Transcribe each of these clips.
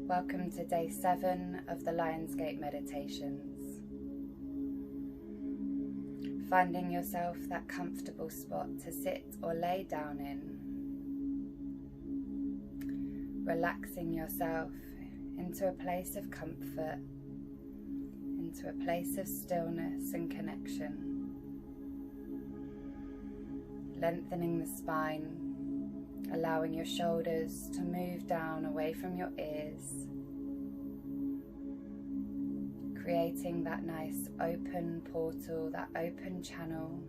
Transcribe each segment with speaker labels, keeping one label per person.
Speaker 1: Welcome to day 7 of the Lionsgate meditations. Finding yourself that comfortable spot to sit or lay down in. Relaxing yourself into a place of comfort, into a place of stillness and connection. Lengthening the spine, allowing your shoulders to move down away from your ears, creating that nice open portal, that open channel,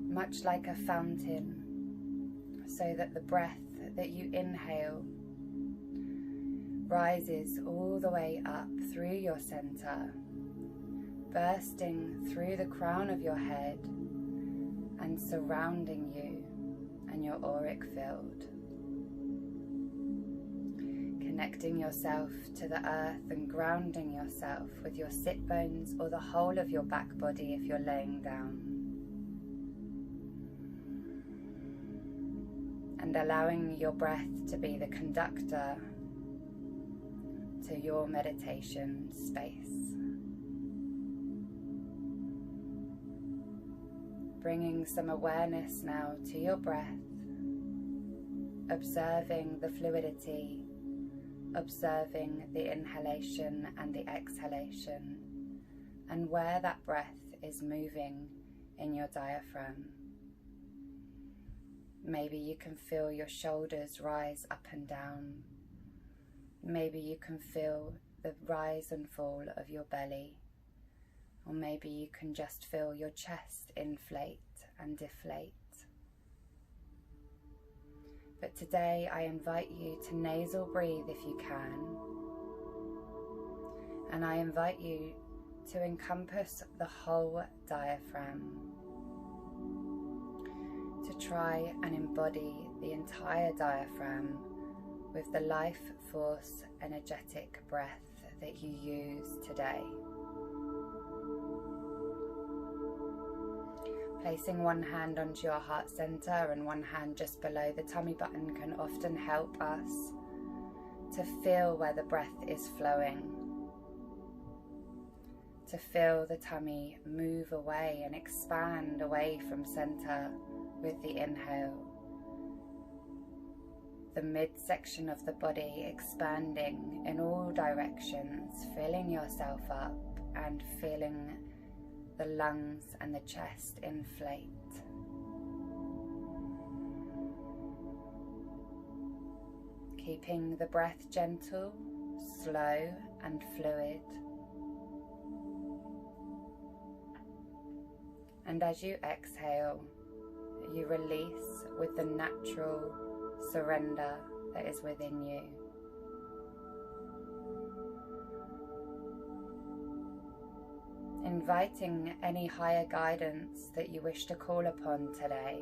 Speaker 1: much like a fountain, so that the breath that you inhale rises all the way up through your center, bursting through the crown of your head and surrounding you and your auric field. Connecting yourself to the earth and grounding yourself with your sit bones or the whole of your back body if you're laying down. And allowing your breath to be the conductor to your meditation space. Bringing some awareness now to your breath, observing the fluidity, observing the inhalation and the exhalation, and where that breath is moving in your diaphragm. Maybe you can feel your shoulders rise up and down. Maybe you can feel the rise and fall of your belly. Or maybe you can just feel your chest inflate and deflate. But today I invite you to nasal breathe if you can. And I invite you to encompass the whole diaphragm. To try and embody the entire diaphragm with the life force energetic breath that you use today. Placing one hand onto your heart center and one hand just below the tummy button can often help us to feel where the breath is flowing. To feel the tummy move away and expand away from center with the inhale. The midsection of the body expanding in all directions, filling yourself up and feeling the lungs and the chest inflate. Keeping the breath gentle, slow and fluid. And as you exhale, you release with the natural surrender that is within you. Inviting any higher guidance that you wish to call upon today.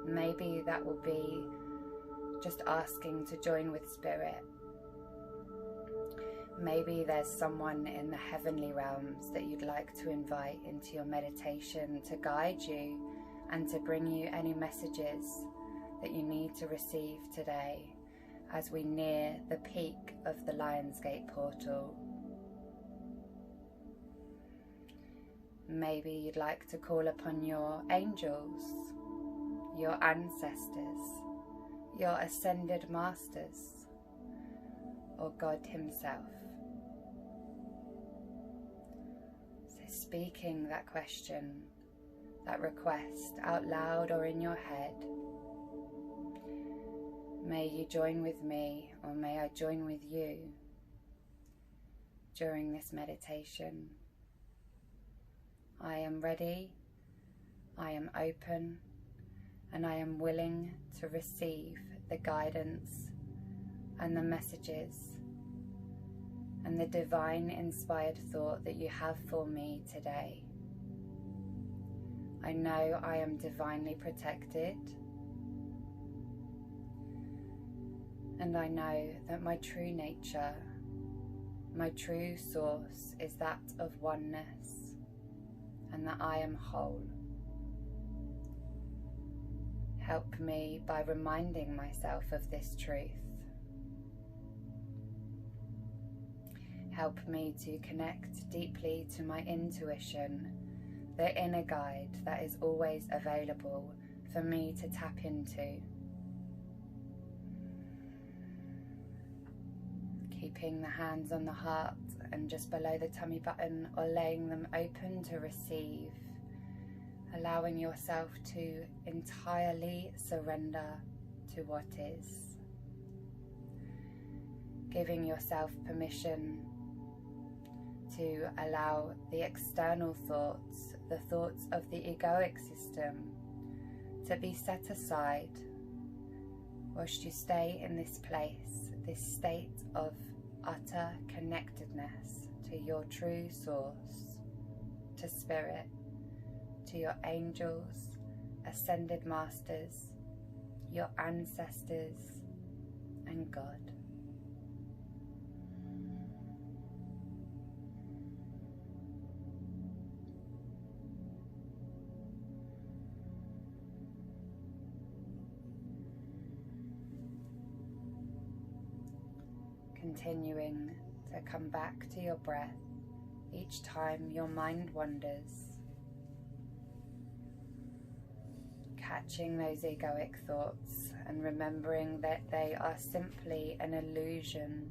Speaker 1: Maybe that will be just asking to join with Spirit. Maybe there's someone in the heavenly realms that you'd like to invite into your meditation to guide you and to bring you any messages that you need to receive today as we near the peak of the Lionsgate portal. Maybe you'd like to call upon your angels, your ancestors, your ascended masters, or God himself. So speaking that question, that request out loud or in your head, may you join with me, or may I join with you during this meditation. I am ready, I am open, and I am willing to receive the guidance and the messages and the divine inspired thought that you have for me today. I know I am divinely protected, and I know that my true nature, my true source is that of oneness, and that I am whole. Help me by reminding myself of this truth. Help me to connect deeply to my intuition, the inner guide that is always available for me to tap into. Keeping the hands on the heart and just below the tummy button, or laying them open to receive, allowing yourself to entirely surrender to what is. Giving yourself permission to allow the external thoughts, the thoughts of the egoic system, to be set aside, whilst you stay in this place, this state of utter connectedness to your true source, to spirit, to your angels, ascended masters, your ancestors, and God. Continuing to come back to your breath each time your mind wanders, catching those egoic thoughts and remembering that they are simply an illusion.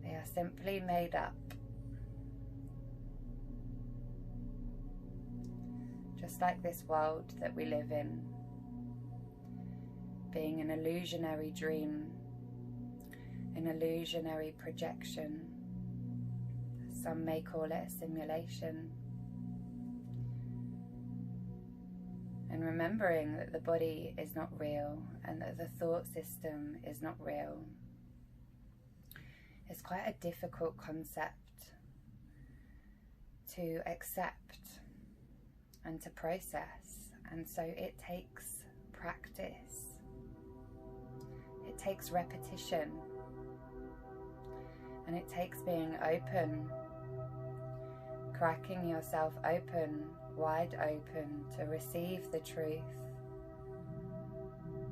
Speaker 1: They are simply made up. Just like this world that we live in, being an illusionary dream, an illusionary projection. Some may call it a simulation. And remembering that the body is not real and that the thought system is not real is quite a difficult concept to accept and to process. And so it takes practice. It takes repetition. And it takes being open, cracking yourself open, wide open to receive the truth,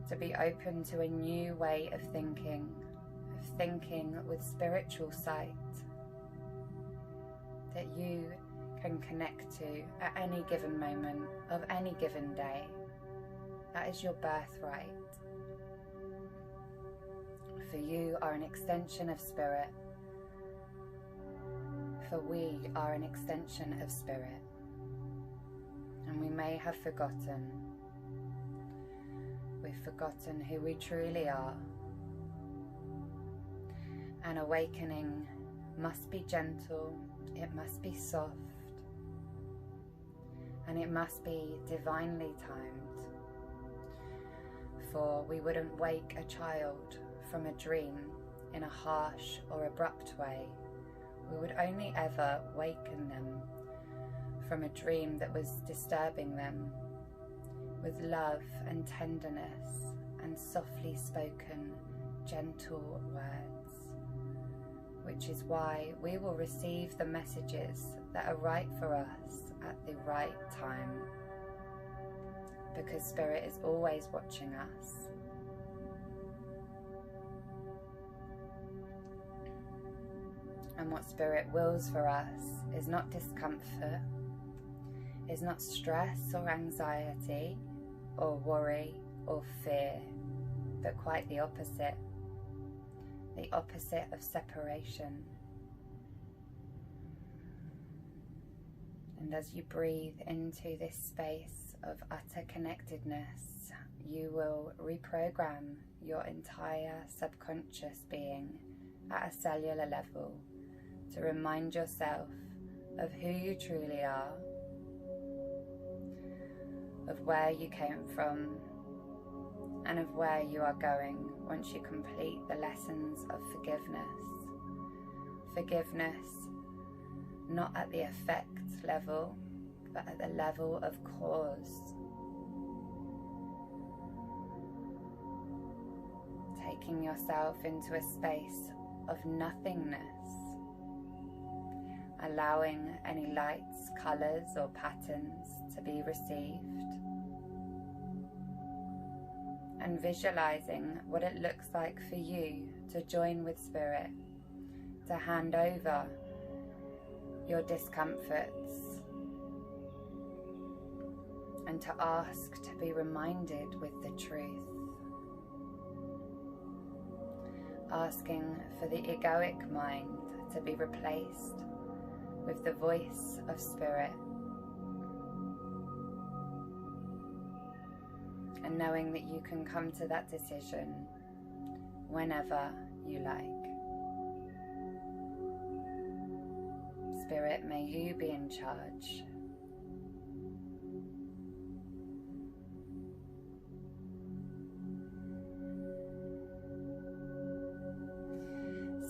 Speaker 1: to be open to a new way of thinking with spiritual sight that you can connect to at any given moment of any given day. That is your birthright. For you are an extension of spirit. For we are an extension of spirit, and we may have forgotten. We've forgotten who we truly are. An awakening must be gentle, it must be soft, and it must be divinely timed. For we wouldn't wake a child from a dream in a harsh or abrupt way. We would only ever waken them from a dream that was disturbing them with love and tenderness and softly spoken, gentle words, which is why we will receive the messages that are right for us at the right time, because Spirit is always watching us. And what Spirit wills for us is not discomfort, is not stress or anxiety or worry or fear, but quite the opposite of separation. And as you breathe into this space of utter connectedness, you will reprogram your entire subconscious being at a cellular level to remind yourself of who you truly are, of where you came from, and of where you are going once you complete the lessons of forgiveness. Forgiveness not at the effect level, but at the level of cause. Taking yourself into a space of nothingness, allowing any lights, colours or patterns to be received, and visualizing what it looks like for you to join with Spirit to hand over your discomforts and to ask to be reminded with the truth. Asking for the egoic mind to be replaced with the voice of spirit. And knowing that you can come to that decision whenever you like. Spirit, may you be in charge.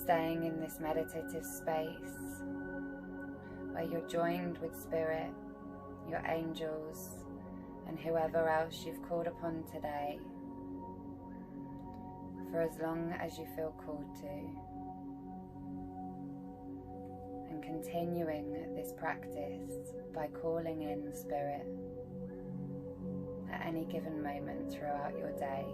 Speaker 1: Staying in this meditative space where you're joined with Spirit, your angels, and whoever else you've called upon today, for as long as you feel called to, and continuing this practice by calling in Spirit at any given moment throughout your day,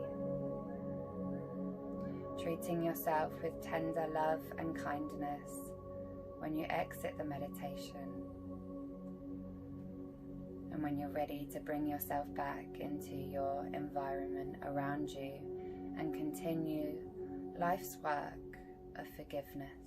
Speaker 1: treating yourself with tender love and kindness when you exit the meditation, and when you're ready to bring yourself back into your environment around you and continue life's work of forgiveness.